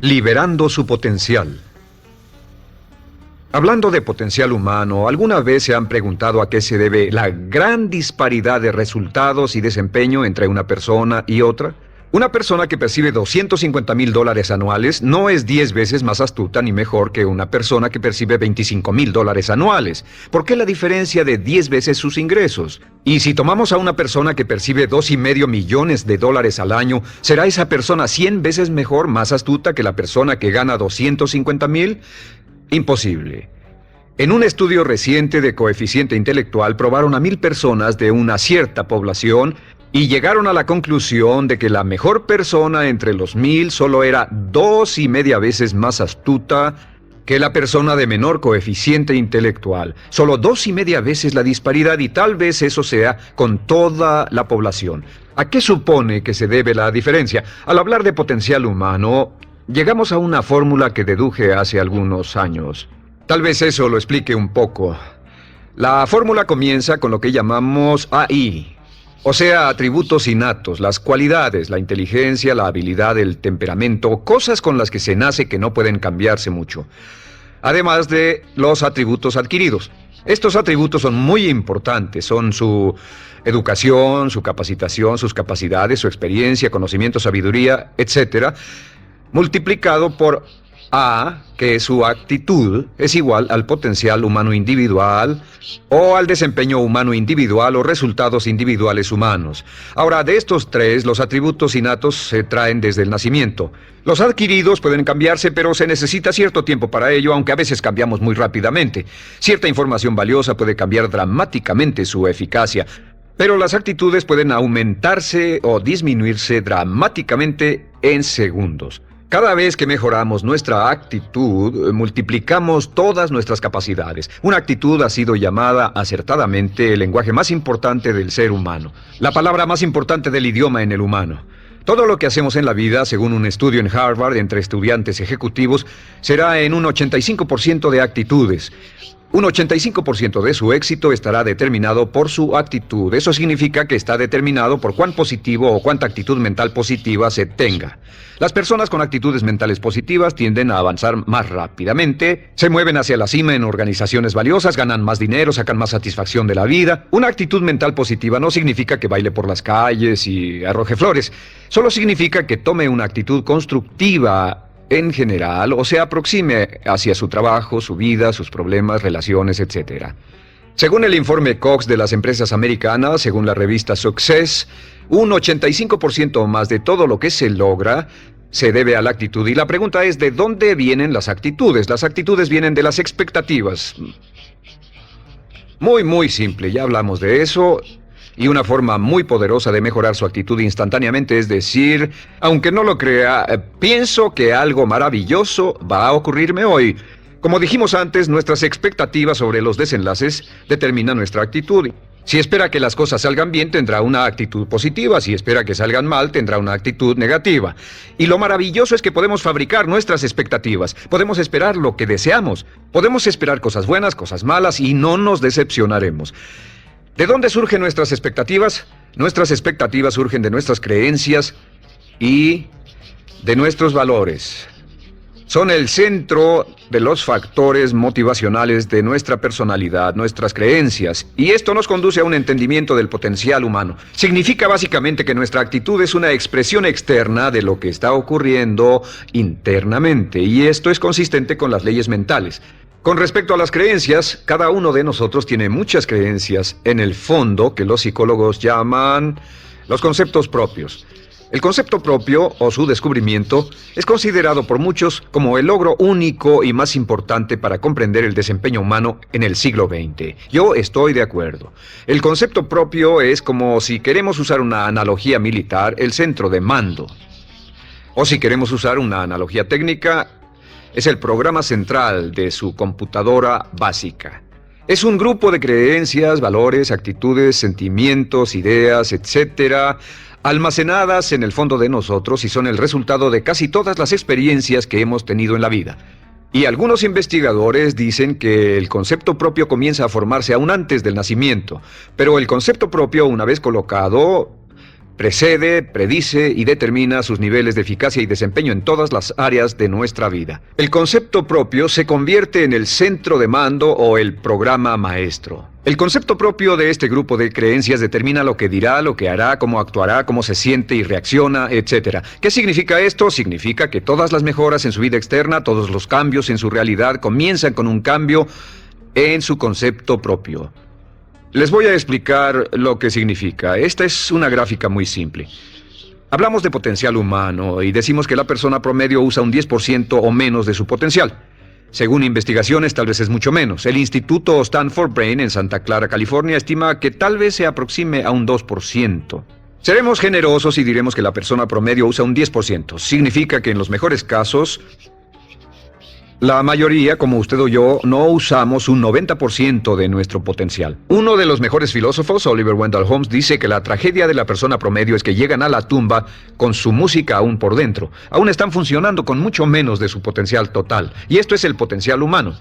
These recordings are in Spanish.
Liberando su potencial. Hablando de potencial humano, ¿alguna vez se han preguntado a qué se debe la gran disparidad de resultados y desempeño entre una persona y otra? Una persona que percibe $250,000 anuales no es 10 veces más astuta ni mejor que una persona que percibe $25,000 anuales. ¿Por qué la diferencia de 10 veces sus ingresos? Y si tomamos a una persona que percibe $2,5 millones al año, ¿será esa persona 100 veces mejor, más astuta que la persona que gana $250,000? Imposible. En un estudio reciente de coeficiente intelectual probaron a 1,000 personas de una cierta población y llegaron a la conclusión de que la mejor persona entre los 1,000 solo era 2,5 veces más astuta que la persona de menor coeficiente intelectual. Solo 2,5 veces la disparidad, y tal vez eso sea con toda la población. ¿A qué supone que se debe la diferencia? Al hablar de potencial humano, llegamos a una fórmula que deduje hace algunos años. Tal vez eso lo explique un poco. La fórmula comienza con lo que llamamos AI. O sea, atributos innatos, las cualidades, la inteligencia, la habilidad, el temperamento, cosas con las que se nace que no pueden cambiarse mucho. Además de los atributos adquiridos. Estos atributos son muy importantes, son su educación, su capacitación, sus capacidades, su experiencia, conocimiento, sabiduría, etc., multiplicado por A, que su actitud es igual al potencial humano individual o al desempeño humano individual o resultados individuales humanos. Ahora, de estos tres, los atributos innatos se traen desde el nacimiento. Los adquiridos pueden cambiarse, pero se necesita cierto tiempo para ello, aunque a veces cambiamos muy rápidamente. Cierta información valiosa puede cambiar dramáticamente su eficacia, pero las actitudes pueden aumentarse o disminuirse dramáticamente en segundos. Cada vez que mejoramos nuestra actitud, multiplicamos todas nuestras capacidades. Una actitud ha sido llamada acertadamente el lenguaje más importante del ser humano, la palabra más importante del idioma en el humano. Todo lo que hacemos en la vida, según un estudio en Harvard entre estudiantes ejecutivos, será en un 85% de actitudes. Un 85% de su éxito estará determinado por su actitud. Eso significa que está determinado por cuán positivo o cuánta actitud mental positiva se tenga. Las personas con actitudes mentales positivas tienden a avanzar más rápidamente, se mueven hacia la cima en organizaciones valiosas, ganan más dinero, sacan más satisfacción de la vida. Una actitud mental positiva no significa que baile por las calles y arroje flores. Solo significa que tome una actitud constructiva en general, o se aproxime hacia su trabajo, su vida, sus problemas, relaciones, etc. Según el informe Cox de las empresas americanas, según la revista Success, un 85% más de todo lo que se logra se debe a la actitud. Y la pregunta es, ¿de dónde vienen las actitudes? Las actitudes vienen de las expectativas. Muy simple, ya hablamos de eso. Y una forma muy poderosa de mejorar su actitud instantáneamente es decir, aunque no lo crea, pienso que algo maravilloso va a ocurrirme hoy. Como dijimos antes, nuestras expectativas sobre los desenlaces determinan nuestra actitud. Si espera que las cosas salgan bien, tendrá una actitud positiva. Si espera que salgan mal, tendrá una actitud negativa. Y lo maravilloso es que podemos fabricar nuestras expectativas. Podemos esperar lo que deseamos. Podemos esperar cosas buenas, cosas malas, y no nos decepcionaremos. ¿De dónde surgen nuestras expectativas? Nuestras expectativas surgen de nuestras creencias y de nuestros valores. Son el centro de los factores motivacionales de nuestra personalidad, nuestras creencias. Y esto nos conduce a un entendimiento del potencial humano. Significa básicamente que nuestra actitud es una expresión externa de lo que está ocurriendo internamente. Y esto es consistente con las leyes mentales. Con respecto a las creencias, cada uno de nosotros tiene muchas creencias en el fondo que los psicólogos llaman los conceptos propios. El concepto propio, o su descubrimiento, es considerado por muchos como el logro único y más importante para comprender el desempeño humano en el siglo XX. Yo estoy de acuerdo. El concepto propio es como, si queremos usar una analogía militar, el centro de mando. O si queremos usar una analogía técnica, es el programa central de su computadora básica. Es un grupo de creencias, valores, actitudes, sentimientos, ideas, etc., almacenadas en el fondo de nosotros y son el resultado de casi todas las experiencias que hemos tenido en la vida. Y algunos investigadores dicen que el concepto propio comienza a formarse aún antes del nacimiento, pero el concepto propio, una vez colocado, precede, predice y determina sus niveles de eficacia y desempeño en todas las áreas de nuestra vida. El concepto propio se convierte en el centro de mando o el programa maestro. El concepto propio de este grupo de creencias determina lo que dirá, lo que hará, cómo actuará, cómo se siente y reacciona, etc. ¿Qué significa esto? Significa que todas las mejoras en su vida externa, todos los cambios en su realidad comienzan con un cambio en su concepto propio. Les voy a explicar lo que significa. Esta es una gráfica muy simple. Hablamos de potencial humano y decimos que la persona promedio usa un 10% o menos de su potencial. Según investigaciones, tal vez es mucho menos. El Instituto Stanford Brain en Santa Clara, California, estima que tal vez se aproxime a un 2%. Seremos generosos y diremos que la persona promedio usa un 10%. Significa que en los mejores casos, la mayoría, como usted o yo, no usamos un 90% de nuestro potencial. Uno de los mejores filósofos, Oliver Wendell Holmes, dice que la tragedia de la persona promedio es que llegan a la tumba con su música aún por dentro. Aún están funcionando con mucho menos de su potencial total. Y esto es el potencial humano.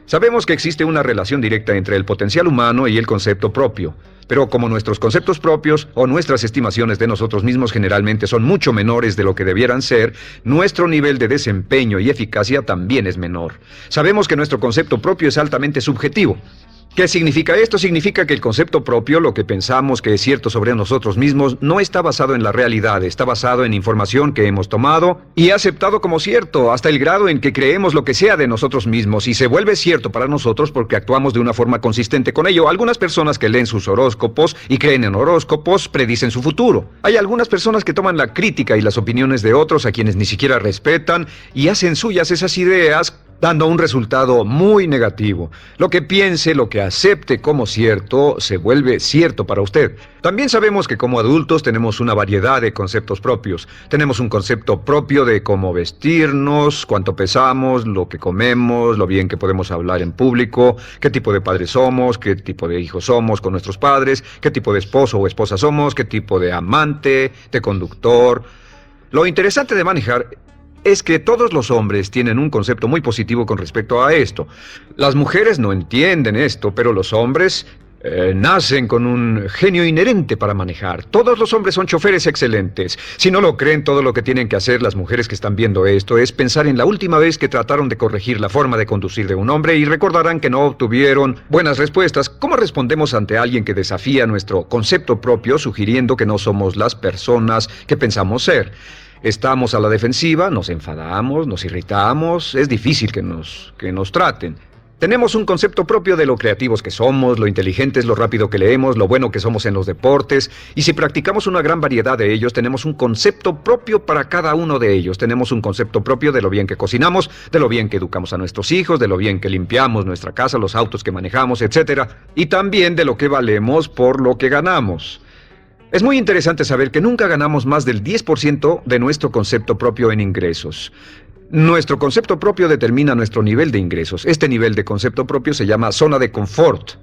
Sabemos que existe una relación directa entre el potencial humano y el concepto propio. Pero como nuestros conceptos propios o nuestras estimaciones de nosotros mismos generalmente son mucho menores de lo que debieran ser, nuestro nivel de desempeño y eficacia también es menor. Sabemos que nuestro concepto propio es altamente subjetivo. ¿Qué significa esto? Significa que el concepto propio, lo que pensamos que es cierto sobre nosotros mismos, no está basado en la realidad, está basado en información que hemos tomado y aceptado como cierto, hasta el grado en que creemos lo que sea de nosotros mismos y se vuelve cierto para nosotros porque actuamos de una forma consistente con ello. Algunas personas que leen sus horóscopos y creen en horóscopos predicen su futuro. Hay algunas personas que toman la crítica y las opiniones de otros a quienes ni siquiera respetan y hacen suyas esas ideas, dando un resultado muy negativo. Lo que piense, lo que acepte como cierto, se vuelve cierto para usted. También sabemos que como adultos tenemos una variedad de conceptos propios. Tenemos un concepto propio de cómo vestirnos, cuánto pesamos, lo que comemos, lo bien que podemos hablar en público, qué tipo de padres somos, qué tipo de hijos somos con nuestros padres, qué tipo de esposo o esposa somos, qué tipo de amante, de conductor. Lo interesante de manejar es que todos los hombres tienen un concepto muy positivo con respecto a esto. Las mujeres no entienden esto, pero los hombres nacen con un genio inherente para manejar. Todos los hombres son choferes excelentes. Si no lo creen, todo lo que tienen que hacer las mujeres que están viendo esto es pensar en la última vez que trataron de corregir la forma de conducir de un hombre y recordarán que no obtuvieron buenas respuestas. ¿Cómo respondemos ante alguien que desafía nuestro concepto propio, sugiriendo que no somos las personas que pensamos ser? Estamos a la defensiva, nos enfadamos, nos irritamos, es difícil que nos traten. Tenemos un concepto propio de lo creativos que somos, lo inteligentes, lo rápido que leemos, lo bueno que somos en los deportes, y si practicamos una gran variedad de ellos, tenemos un concepto propio para cada uno de ellos. Tenemos un concepto propio de lo bien que cocinamos, de lo bien que educamos a nuestros hijos, de lo bien que limpiamos nuestra casa, los autos que manejamos, etc. Y también de lo que valemos por lo que ganamos. Es muy interesante saber que nunca ganamos más del 10% de nuestro concepto propio en ingresos. Nuestro concepto propio determina nuestro nivel de ingresos. Este nivel de concepto propio se llama zona de confort.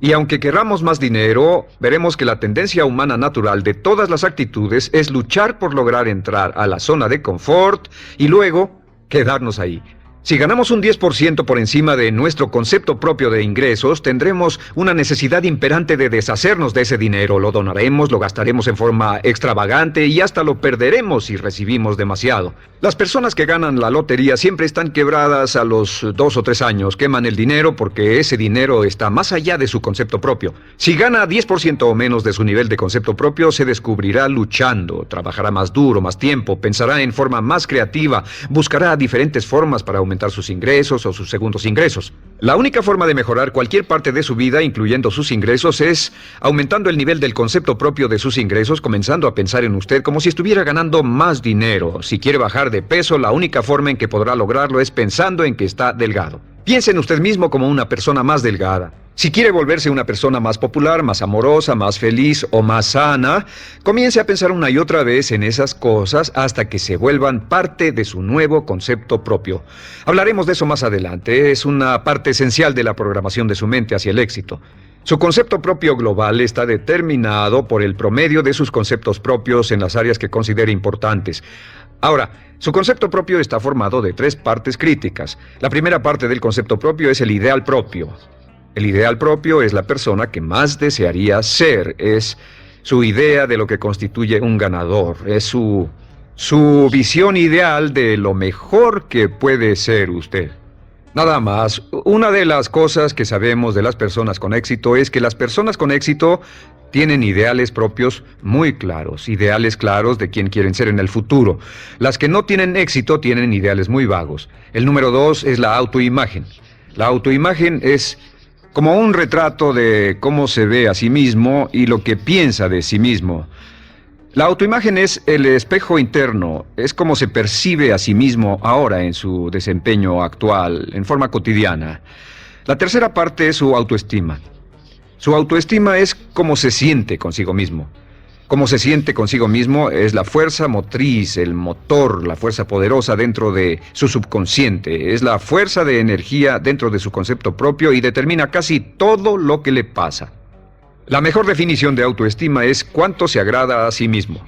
Y aunque querramos más dinero, veremos que la tendencia humana natural de todas las actitudes es luchar por lograr entrar a la zona de confort y luego quedarnos ahí. Si ganamos un 10% por encima de nuestro concepto propio de ingresos, tendremos una necesidad imperante de deshacernos de ese dinero. Lo donaremos, lo gastaremos en forma extravagante y hasta lo perderemos si recibimos demasiado. Las personas que ganan la lotería siempre están quebradas a los 2 o 3 años. Queman el dinero porque ese dinero está más allá de su concepto propio. Si gana 10% o menos de su nivel de concepto propio, se descubrirá luchando, trabajará más duro, más tiempo, pensará en forma más creativa, buscará diferentes formas para aumentar sus ingresos o sus segundos ingresos. La única forma de mejorar cualquier parte de su vida, incluyendo sus ingresos, es aumentando el nivel del concepto propio de sus ingresos, comenzando a pensar en usted como si estuviera ganando más dinero. Si quiere bajar de peso, la única forma en que podrá lograrlo es pensando en que está delgado. Piense en usted mismo como una persona más delgada. Si quiere volverse una persona más popular, más amorosa, más feliz o más sana, comience a pensar una y otra vez en esas cosas hasta que se vuelvan parte de su nuevo concepto propio. Hablaremos de eso más adelante. Es una parte esencial de la programación de su mente hacia el éxito. Su concepto propio global está determinado por el promedio de sus conceptos propios en las áreas que considere importantes. Ahora, su concepto propio está formado de 3 partes críticas. La primera parte del concepto propio es el ideal propio. El ideal propio es la persona que más desearía ser, es su idea de lo que constituye un ganador, es su visión ideal de lo mejor que puede ser usted. Nada más, una de las cosas que sabemos de las personas con éxito es que las personas con éxito tienen ideales propios muy claros, ideales claros de quién quieren ser en el futuro. Las que no tienen éxito tienen ideales muy vagos. El número 2 es la autoimagen. La autoimagen es como un retrato de cómo se ve a sí mismo y lo que piensa de sí mismo. La autoimagen es el espejo interno, es como se percibe a sí mismo ahora en su desempeño actual, en forma cotidiana. La tercera parte es su autoestima. Su autoestima es cómo se siente consigo mismo. Cómo se siente consigo mismo es la fuerza motriz, el motor, la fuerza poderosa dentro de su subconsciente. Es la fuerza de energía dentro de su concepto propio y determina casi todo lo que le pasa. La mejor definición de autoestima es cuánto se agrada a sí mismo.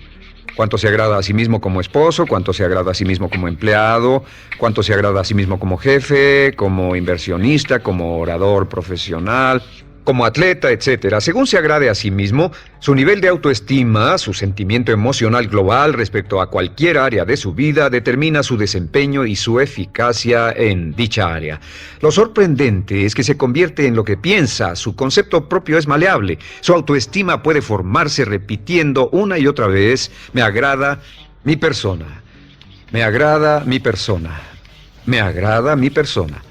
Cuánto se agrada a sí mismo como esposo, cuánto se agrada a sí mismo como empleado, cuánto se agrada a sí mismo como jefe, como inversionista, como orador profesional, como atleta, etcétera. Según se agrade a sí mismo, su nivel de autoestima, su sentimiento emocional global respecto a cualquier área de su vida, determina su desempeño y su eficacia en dicha área. Lo sorprendente es que se convierte en lo que piensa, su concepto propio es maleable, su autoestima puede formarse repitiendo una y otra vez: me agrada mi persona, me agrada mi persona, me agrada mi persona.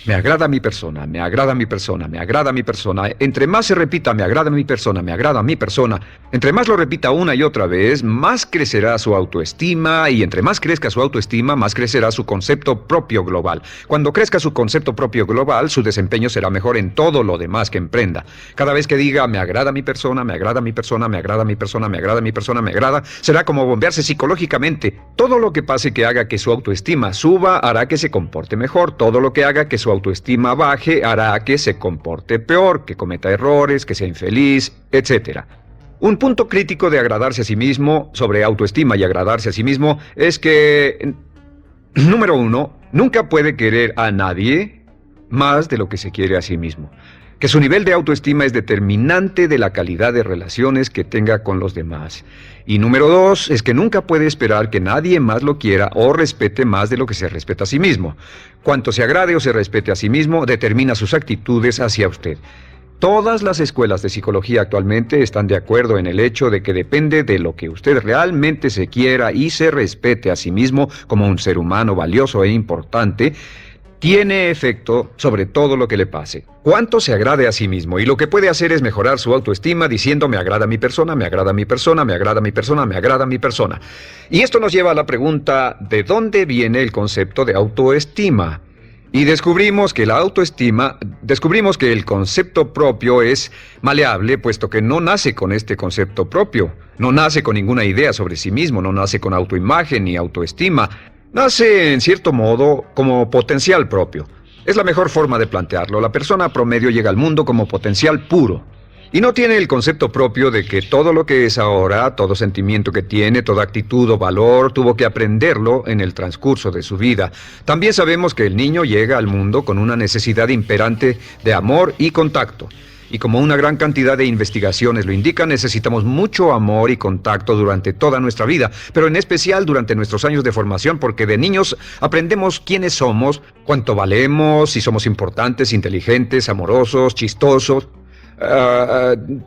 Me agrada mi persona, me agrada mi persona, me agrada mi persona. Entre más se repita, me agrada mi persona, me agrada mi persona, entre más lo repita una y otra vez, más crecerá su autoestima, y entre más crezca su autoestima, más crecerá su concepto propio global. Cuando crezca su concepto propio global, su desempeño será mejor en todo lo demás que emprenda. Cada vez que diga, me agrada mi persona, me agrada mi persona, me agrada mi persona, me agrada mi persona, me agrada, será como bombearse psicológicamente. Todo lo que pase que haga que su autoestima suba, hará que se comporte mejor. Todo lo que haga que su autoestima baje hará que se comporte peor, que cometa errores, que sea infeliz, etc. Un punto crítico de agradarse a sí mismo, sobre autoestima y agradarse a sí mismo, es que, número 1, nunca puede querer a nadie más de lo que se quiere a sí mismo. Que su nivel de autoestima es determinante de la calidad de relaciones que tenga con los demás. Y número 2 es que nunca puede esperar que nadie más lo quiera o respete más de lo que se respeta a sí mismo. Cuanto se agrade o se respete a sí mismo, determina sus actitudes hacia usted. Todas las escuelas de psicología actualmente están de acuerdo en el hecho de que depende de lo que usted realmente se quiera y se respete a sí mismo como un ser humano valioso e importante, tiene efecto sobre todo lo que le pase. Cuánto se agrade a sí mismo, y lo que puede hacer es mejorar su autoestima diciendo: me agrada mi persona, me agrada mi persona, me agrada mi persona, me agrada mi persona. Y esto nos lleva a la pregunta: ¿de dónde viene el concepto de autoestima? Y descubrimos que el concepto propio es maleable, puesto que no nace con este concepto propio, no nace con ninguna idea sobre sí mismo, no nace con autoimagen ni autoestima. Nace, en cierto modo, como potencial propio. Es la mejor forma de plantearlo. La persona promedio llega al mundo como potencial puro. Y no tiene el concepto propio de que todo lo que es ahora, todo sentimiento que tiene, toda actitud o valor, tuvo que aprenderlo en el transcurso de su vida. También sabemos que el niño llega al mundo con una necesidad imperante de amor y contacto. Y como una gran cantidad de investigaciones lo indican, necesitamos mucho amor y contacto durante toda nuestra vida, pero en especial durante nuestros años de formación, porque de niños aprendemos quiénes somos, cuánto valemos, si somos importantes, inteligentes, amorosos, chistosos.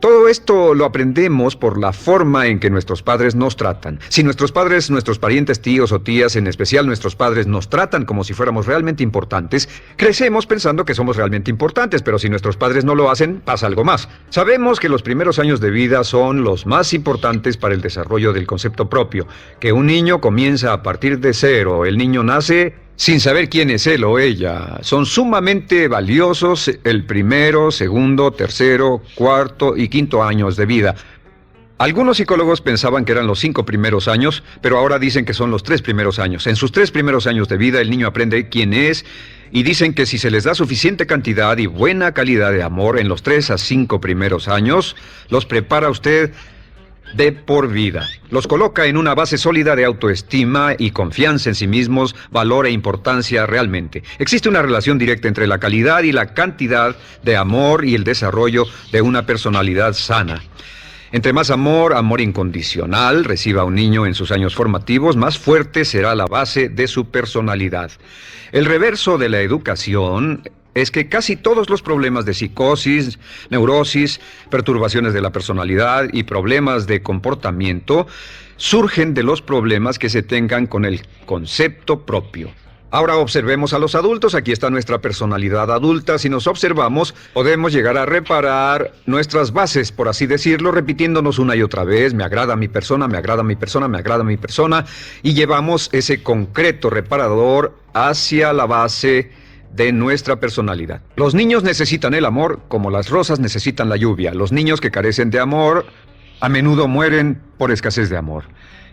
Todo esto lo aprendemos por la forma en que nuestros padres nos tratan. Si nuestros padres, nuestros parientes, tíos o tías, en especial nuestros padres, nos tratan como si fuéramos realmente importantes, crecemos pensando que somos realmente importantes, pero si nuestros padres no lo hacen, pasa algo más. Sabemos que los primeros años de vida son los más importantes para el desarrollo del concepto propio, que un niño comienza a partir de cero. El niño nace sin saber quién es él o ella. Son sumamente valiosos el primero, segundo, tercero, cuarto y quinto años de vida. Algunos psicólogos pensaban que eran los 5 primeros años, pero ahora dicen que son los 3 primeros años. En sus 3 primeros años de vida, el niño aprende quién es, y dicen que si se les da suficiente cantidad y buena calidad de amor en los 3 a 5 primeros años, los prepara usted de por vida. Los coloca en una base sólida de autoestima y confianza en sí mismos, valor e importancia realmente. Existe una relación directa entre la calidad y la cantidad de amor y el desarrollo de una personalidad sana. Entre más amor, amor incondicional, reciba un niño en sus años formativos, más fuerte será la base de su personalidad. El reverso de la educación es que casi todos los problemas de psicosis, neurosis, perturbaciones de la personalidad y problemas de comportamiento surgen de los problemas que se tengan con el concepto propio. Ahora observemos a los adultos. Aquí está nuestra personalidad adulta. Si nos observamos, podemos llegar a reparar nuestras bases, por así decirlo, repitiéndonos una y otra vez: me agrada mi persona, me agrada mi persona, me agrada mi persona, y llevamos ese concreto reparador hacia la base de nuestra personalidad. Los niños necesitan el amor como las rosas necesitan la lluvia. Los niños que carecen de amor a menudo mueren por escasez de amor.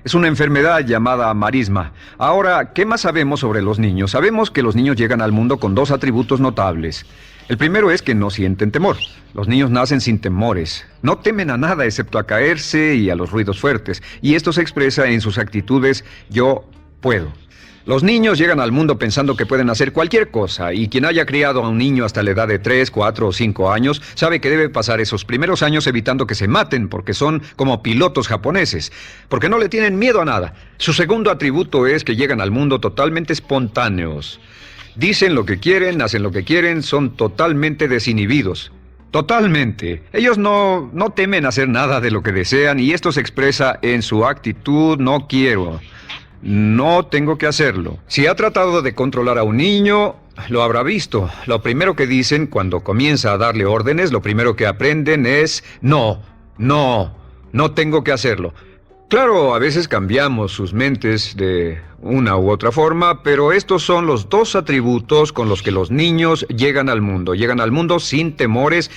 Es una enfermedad llamada marisma. Ahora, ¿qué más sabemos sobre los niños? Sabemos que los niños llegan al mundo con dos atributos notables. El primero es que no sienten temor. Los niños nacen sin temores. No temen a nada excepto a caerse y a los ruidos fuertes. Y esto se expresa en sus actitudes: yo puedo. Los niños llegan al mundo pensando que pueden hacer cualquier cosa, y quien haya criado a un niño hasta la edad de 3, 4 o 5 años sabe que debe pasar esos primeros años evitando que se maten, porque son como pilotos japoneses, porque no le tienen miedo a nada. Su segundo atributo es que llegan al mundo totalmente espontáneos. Dicen lo que quieren, hacen lo que quieren, son totalmente desinhibidos. Totalmente. Ellos no temen hacer nada de lo que desean, y esto se expresa en su actitud: no quiero. No tengo que hacerlo. Si ha tratado de controlar a un niño, lo habrá visto. Lo primero que dicen cuando comienza a darle órdenes, lo primero que aprenden es: no tengo que hacerlo. Claro, a veces cambiamos sus mentes de una u otra forma, pero estos son los dos atributos con los que los niños llegan al mundo. Llegan al mundo sin temores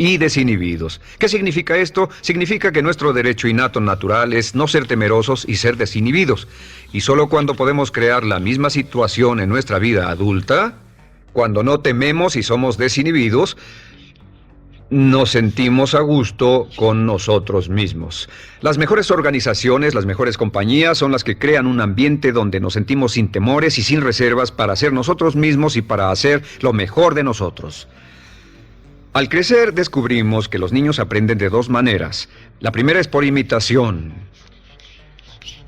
y desinhibidos. ¿Qué significa esto? Significa que nuestro derecho innato natural es no ser temerosos y ser desinhibidos. Y solo cuando podemos crear la misma situación en nuestra vida adulta, cuando no tememos y somos desinhibidos, nos sentimos a gusto con nosotros mismos. Las mejores organizaciones, las mejores compañías son las que crean un ambiente donde nos sentimos sin temores y sin reservas para ser nosotros mismos y para hacer lo mejor de nosotros. Al crecer descubrimos que los niños aprenden de dos maneras. La primera es por imitación.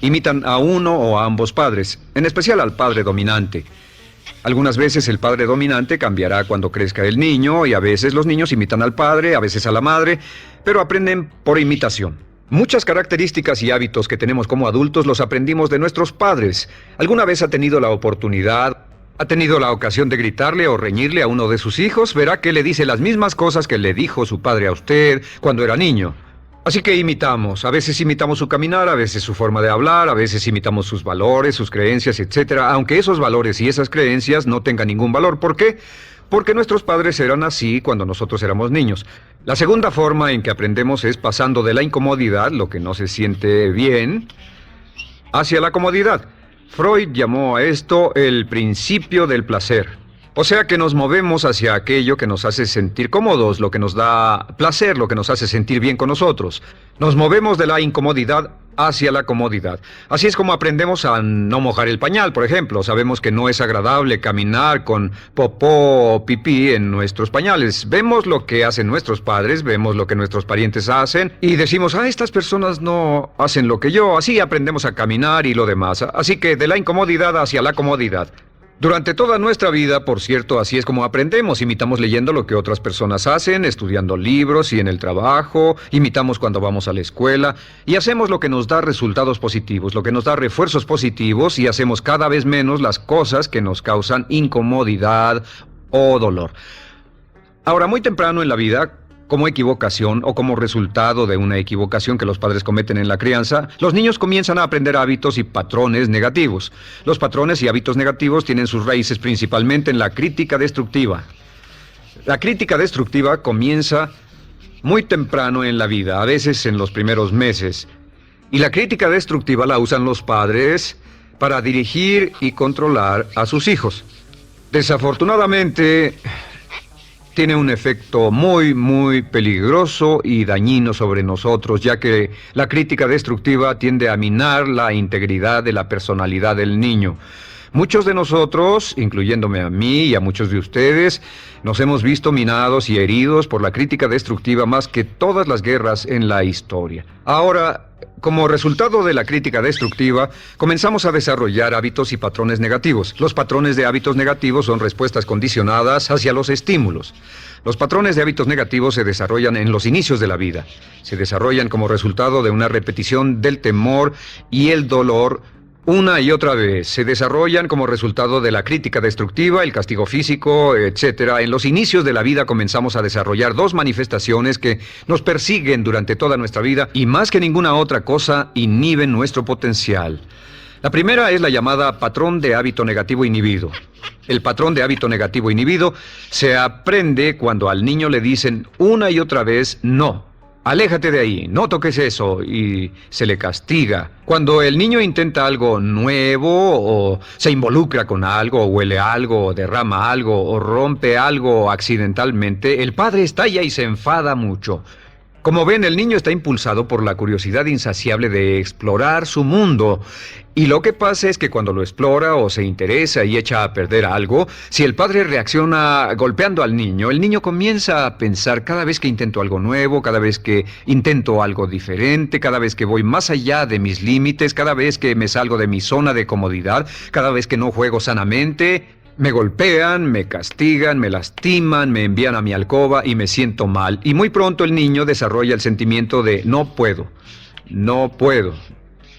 Imitan a uno o a ambos padres, en especial al padre dominante. Algunas veces el padre dominante cambiará cuando crezca el niño, y a veces los niños imitan al padre, a veces a la madre, pero aprenden por imitación. Muchas características y hábitos que tenemos como adultos los aprendimos de nuestros padres. ¿Alguna vez ha tenido la oportunidad, ha tenido la ocasión de gritarle o reñirle a uno de sus hijos? Verá que le dice las mismas cosas que le dijo su padre a usted cuando era niño. Así que imitamos. A veces imitamos su caminar, a veces su forma de hablar, a veces imitamos sus valores, sus creencias, etc. Aunque esos valores y esas creencias no tengan ningún valor. ¿Por qué? Porque nuestros padres eran así cuando nosotros éramos niños. La segunda forma en que aprendemos es pasando de la incomodidad, lo que no se siente bien, hacia la comodidad. Freud llamó a esto el principio del placer. O sea que nos movemos hacia aquello que nos hace sentir cómodos, lo que nos da placer, lo que nos hace sentir bien con nosotros. Nos movemos de la incomodidad hacia la comodidad. Así es como aprendemos a no mojar el pañal, por ejemplo. Sabemos que no es agradable caminar con popó o pipí en nuestros pañales. Vemos lo que hacen nuestros padres, vemos lo que nuestros parientes hacen y decimos: estas personas no hacen lo que yo. Así aprendemos a caminar y lo demás. Así que de la incomodidad hacia la comodidad. Durante toda nuestra vida, por cierto, así es como aprendemos. Imitamos leyendo lo que otras personas hacen, estudiando libros y en el trabajo, imitamos cuando vamos a la escuela, y hacemos lo que nos da resultados positivos, lo que nos da refuerzos positivos, y hacemos cada vez menos las cosas que nos causan incomodidad o dolor. Ahora, muy temprano en la vida, como equivocación o como resultado de una equivocación que los padres cometen en la crianza, los niños comienzan a aprender hábitos y patrones negativos. Los patrones y hábitos negativos tienen sus raíces principalmente en la crítica destructiva. La crítica destructiva comienza muy temprano en la vida, a veces en los primeros meses. Y la crítica destructiva la usan los padres para dirigir y controlar a sus hijos. Desafortunadamente, tiene un efecto muy peligroso y dañino sobre nosotros, ya que la crítica destructiva tiende a minar la integridad de la personalidad del niño. Muchos de nosotros, incluyéndome a mí y a muchos de ustedes, nos hemos visto minados y heridos por la crítica destructiva más que todas las guerras en la historia. Ahora, como resultado de la crítica destructiva, comenzamos a desarrollar hábitos y patrones negativos. Los patrones de hábitos negativos son respuestas condicionadas hacia los estímulos. Los patrones de hábitos negativos se desarrollan en los inicios de la vida. Se desarrollan como resultado de una repetición del temor y el dolor una y otra vez. Se desarrollan como resultado de la crítica destructiva, el castigo físico, etc. En los inicios de la vida comenzamos a desarrollar dos manifestaciones que nos persiguen durante toda nuestra vida y más que ninguna otra cosa inhiben nuestro potencial. La primera es la llamada patrón de hábito negativo inhibido. El patrón de hábito negativo inhibido se aprende cuando al niño le dicen una y otra vez no. Aléjate de ahí, no toques eso, y se le castiga. Cuando el niño intenta algo nuevo, o se involucra con algo, o huele algo, o derrama algo, o rompe algo accidentalmente, el padre estalla y se enfada mucho. Como ven, el niño está impulsado por la curiosidad insaciable de explorar su mundo. Y lo que pasa es que cuando lo explora o se interesa y echa a perder algo, si el padre reacciona golpeando al niño, el niño comienza a pensar cada vez que intento algo nuevo, cada vez que intento algo diferente, cada vez que voy más allá de mis límites, cada vez que me salgo de mi zona de comodidad, cada vez que no juego sanamente. Me golpean, me castigan, me lastiman, me envían a mi alcoba y me siento mal. Y muy pronto el niño desarrolla el sentimiento de no puedo, no puedo,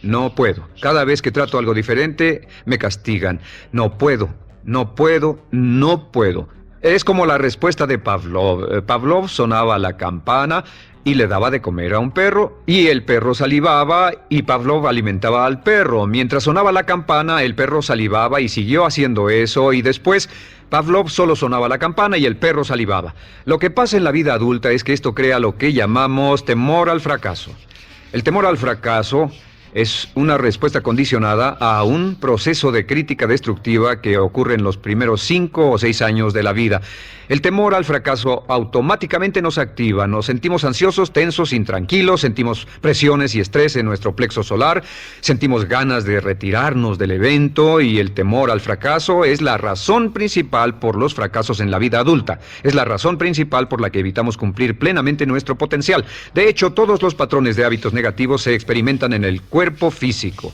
no puedo. Cada vez que trato algo diferente, me castigan. No puedo, no puedo, no puedo. Es como la respuesta de Pavlov. Pavlov sonaba la campana y le daba de comer a un perro, y el perro salivaba, y Pavlov alimentaba al perro. Mientras sonaba la campana, el perro salivaba y siguió haciendo eso, y después Pavlov solo sonaba la campana y el perro salivaba. Lo que pasa en la vida adulta es que esto crea lo que llamamos temor al fracaso. El temor al fracaso es una respuesta condicionada a un proceso de crítica destructiva que ocurre en los primeros 5 o 6 años de la vida. El temor al fracaso automáticamente nos activa, nos sentimos ansiosos, tensos, intranquilos, sentimos presiones y estrés en nuestro plexo solar, sentimos ganas de retirarnos del evento, y el temor al fracaso es la razón principal por los fracasos en la vida adulta. Es la razón principal por la que evitamos cumplir plenamente nuestro potencial. De hecho, todos los patrones de hábitos negativos se experimentan en el cuerpo físico.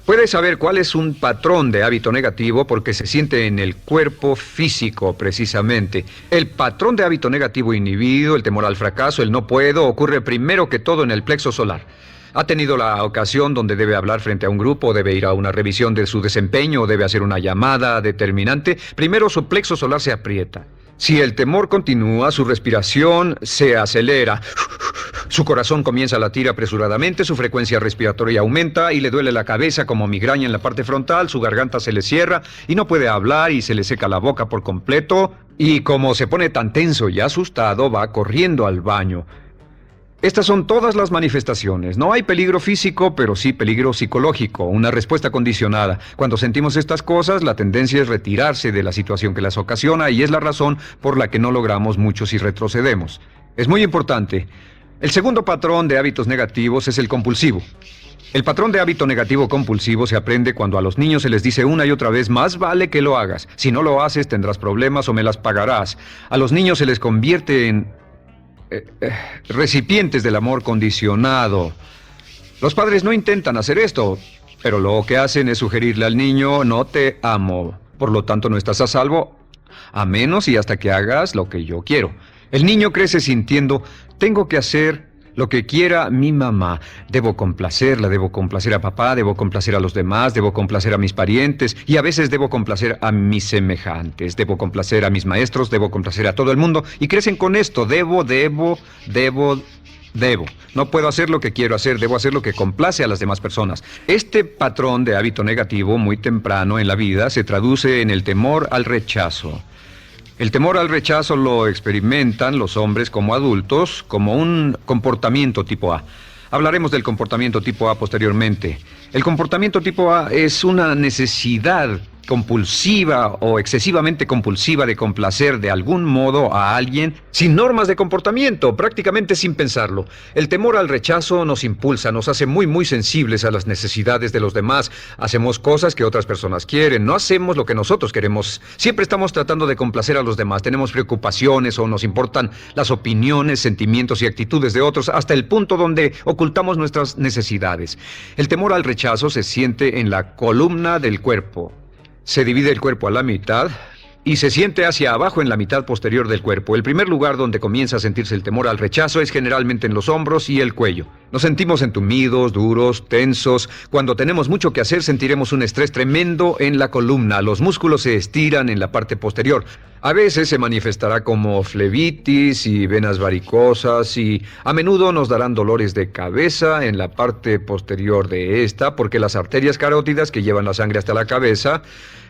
Puedes saber cuál es un patrón de hábito negativo porque se siente en el cuerpo físico, precisamente. El patrón de hábito negativo inhibido, el temor al fracaso, el no puedo, ocurre primero que todo en el plexo solar. ¿Ha tenido la ocasión donde debe hablar frente a un grupo, debe ir a una revisión de su desempeño o debe hacer una llamada determinante? Primero su plexo solar se aprieta. Si el temor continúa, su respiración se acelera. Su corazón comienza a latir apresuradamente, su frecuencia respiratoria aumenta y le duele la cabeza como migraña en la parte frontal, su garganta se le cierra y no puede hablar y se le seca la boca por completo. Y como se pone tan tenso y asustado, va corriendo al baño. Estas son todas las manifestaciones. No hay peligro físico, pero sí peligro psicológico, una respuesta condicionada. Cuando sentimos estas cosas, la tendencia es retirarse de la situación que las ocasiona y es la razón por la que no logramos mucho si retrocedemos. Es muy importante. El segundo patrón de hábitos negativos es el compulsivo. El patrón de hábito negativo compulsivo se aprende cuando a los niños se les dice una y otra vez, más vale que lo hagas. Si no lo haces, tendrás problemas o me las pagarás. A los niños se les convierte en recipientes del amor condicionado. Los padres no intentan hacer esto, pero lo que hacen es sugerirle al niño, no te amo, por lo tanto no estás a salvo, a menos y hasta que hagas lo que yo quiero. El niño crece sintiendo, tengo que hacer lo que quiera mi mamá. Debo complacerla, debo complacer a papá, debo complacer a los demás, debo complacer a mis parientes y a veces debo complacer a mis semejantes, debo complacer a mis maestros, debo complacer a todo el mundo y crecen con esto, debo. No puedo hacer lo que quiero hacer, debo hacer lo que complace a las demás personas. Este patrón de hábito negativo muy temprano en la vida se traduce en el temor al rechazo. El temor al rechazo lo experimentan los hombres como adultos como un comportamiento tipo A. Hablaremos del comportamiento tipo A posteriormente. El comportamiento tipo A es una necesidad compulsiva o excesivamente compulsiva de complacer de algún modo a alguien sin normas de comportamiento, prácticamente sin pensarlo. El temor al rechazo nos impulsa, nos hace muy sensibles a las necesidades de los demás. Hacemos cosas que otras personas quieren, no hacemos lo que nosotros queremos. Siempre estamos tratando de complacer a los demás. Tenemos preocupaciones o nos importan las opiniones, sentimientos y actitudes de otros hasta el punto donde ocultamos nuestras necesidades. El temor al rechazo se siente en la columna del cuerpo. Se divide el cuerpo a la mitad y se siente hacia abajo en la mitad posterior del cuerpo. El primer lugar donde comienza a sentirse el temor al rechazo es generalmente en los hombros y el cuello. Nos sentimos entumidos, duros, tensos. Cuando tenemos mucho que hacer, sentiremos un estrés tremendo en la columna. Los músculos se estiran en la parte posterior. A veces se manifestará como flebitis y venas varicosas y a menudo nos darán dolores de cabeza en la parte posterior de esta porque las arterias carótidas que llevan la sangre hasta la cabeza,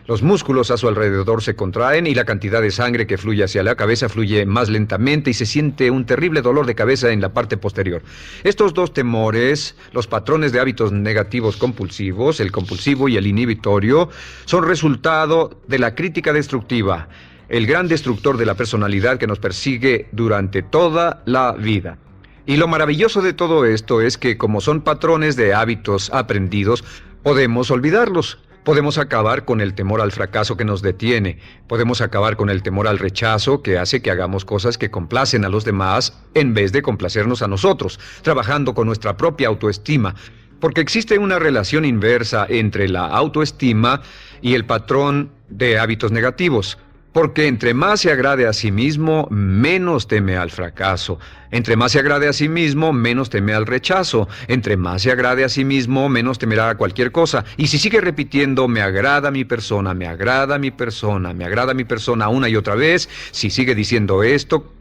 los músculos a su alrededor se contraen y la cantidad de sangre que fluye hacia la cabeza fluye más lentamente y se siente un terrible dolor de cabeza en la parte posterior. Estos dos temores, los patrones de hábitos negativos compulsivos, el compulsivo y el inhibitorio, son resultado de la crítica destructiva, el gran destructor de la personalidad que nos persigue durante toda la vida. Y lo maravilloso de todo esto es que como son patrones de hábitos aprendidos, podemos olvidarlos. Podemos acabar con el temor al fracaso que nos detiene. Podemos acabar con el temor al rechazo que hace que hagamos cosas que complacen a los demás en vez de complacernos a nosotros, trabajando con nuestra propia autoestima. Porque existe una relación inversa entre la autoestima y el patrón de hábitos negativos. Porque entre más se agrade a sí mismo, menos teme al fracaso. Entre más se agrade a sí mismo, menos teme al rechazo. Entre más se agrade a sí mismo, menos temerá a cualquier cosa. Y si sigue repitiendo, me agrada mi persona, me agrada mi persona, me agrada mi persona una y otra vez, si sigue diciendo esto,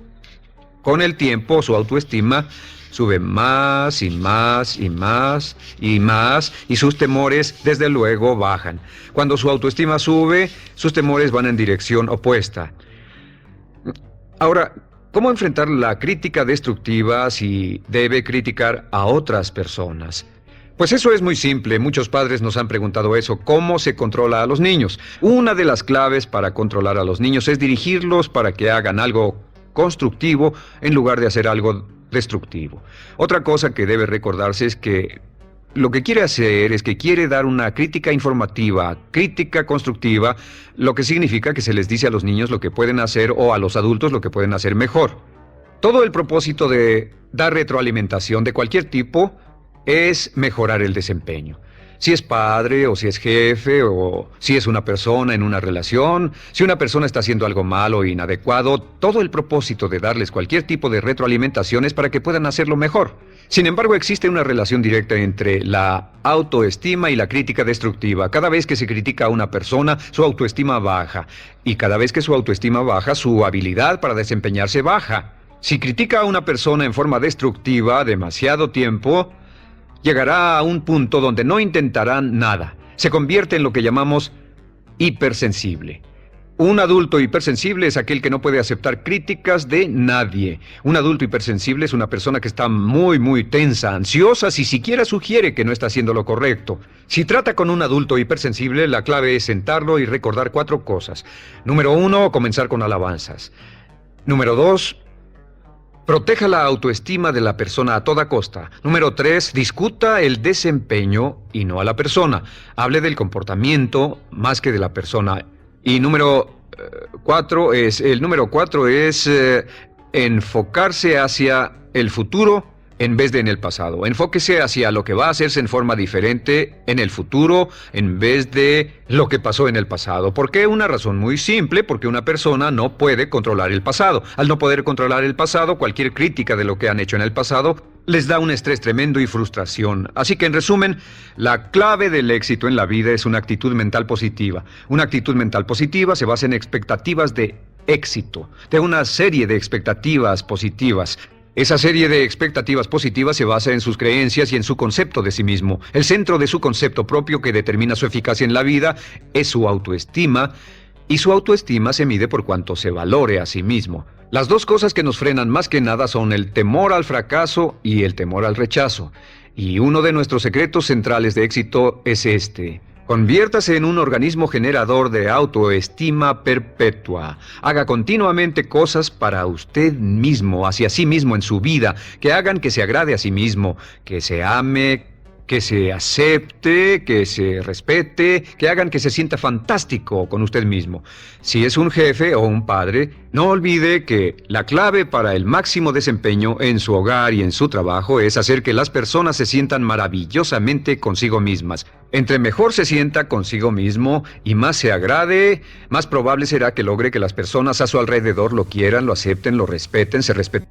con el tiempo su autoestima sube más y más y más y más y sus temores desde luego bajan. Cuando su autoestima sube, sus temores van en dirección opuesta. Ahora, ¿cómo enfrentar la crítica destructiva si debe criticar a otras personas? Pues eso es muy simple. Muchos padres nos han preguntado eso. ¿Cómo se controla a los niños? Una de las claves para controlar a los niños es dirigirlos para que hagan algo constructivo en lugar de hacer algo destructivo. Otra cosa que debe recordarse es que lo que quiere hacer es que quiere dar una crítica informativa, crítica constructiva, lo que significa que se les dice a los niños lo que pueden hacer o a los adultos lo que pueden hacer mejor. Todo el propósito de dar retroalimentación de cualquier tipo es mejorar el desempeño. Si es padre o si es jefe o si es una persona en una relación, si una persona está haciendo algo malo o inadecuado, todo el propósito de darles cualquier tipo de retroalimentación es para que puedan hacerlo mejor. Sin embargo, existe una relación directa entre la autoestima y la crítica destructiva. Cada vez que se critica a una persona, su autoestima baja. Y cada vez que su autoestima baja, su habilidad para desempeñarse baja. Si critica a una persona en forma destructiva demasiado tiempo, llegará a un punto donde no intentarán nada. Se convierte en lo que llamamos hipersensible. Un adulto hipersensible es aquel que no puede aceptar críticas de nadie. Un adulto hipersensible es una persona que está muy tensa, ansiosa, si siquiera sugiere que no está haciendo lo correcto. Si trata con un adulto hipersensible, la clave es sentarlo y recordar 4 cosas. Número 1, comenzar con alabanzas. Número 2, proteja la autoestima de la persona a toda costa. Número 3, discuta el desempeño y no a la persona. Hable del comportamiento más que de la persona. Y número 4 es enfocarse hacia el futuro en vez de en el pasado. Enfóquese hacia lo que va a hacerse en forma diferente en el futuro en vez de lo que pasó en el pasado. ¿Por qué? Una razón muy simple, porque una persona no puede controlar el pasado. Al no poder controlar el pasado, cualquier crítica de lo que han hecho en el pasado les da un estrés tremendo y frustración. Así que en resumen, la clave del éxito en la vida es una actitud mental positiva. Una actitud mental positiva se basa en expectativas de éxito, de una serie de expectativas positivas. Esa serie de expectativas positivas se basa en sus creencias y en su concepto de sí mismo. El centro de su concepto propio que determina su eficacia en la vida es su autoestima, y su autoestima se mide por cuanto se valore a sí mismo. Las dos cosas que nos frenan más que nada son el temor al fracaso y el temor al rechazo. Y uno de nuestros secretos centrales de éxito es este: Conviértase en un organismo generador de autoestima perpetua. Haga continuamente cosas para usted mismo, hacia sí mismo en su vida, que hagan que se agrade a sí mismo, que se ame, que se acepte, que se respete, que hagan que se sienta fantástico con usted mismo. Si es un jefe o un padre, no olvide que la clave para el máximo desempeño en su hogar y en su trabajo es hacer que las personas se sientan maravillosamente consigo mismas. Entre mejor se sienta consigo mismo y más se agrade, más probable será que logre que las personas a su alrededor lo quieran, lo acepten, lo respeten, se respeten.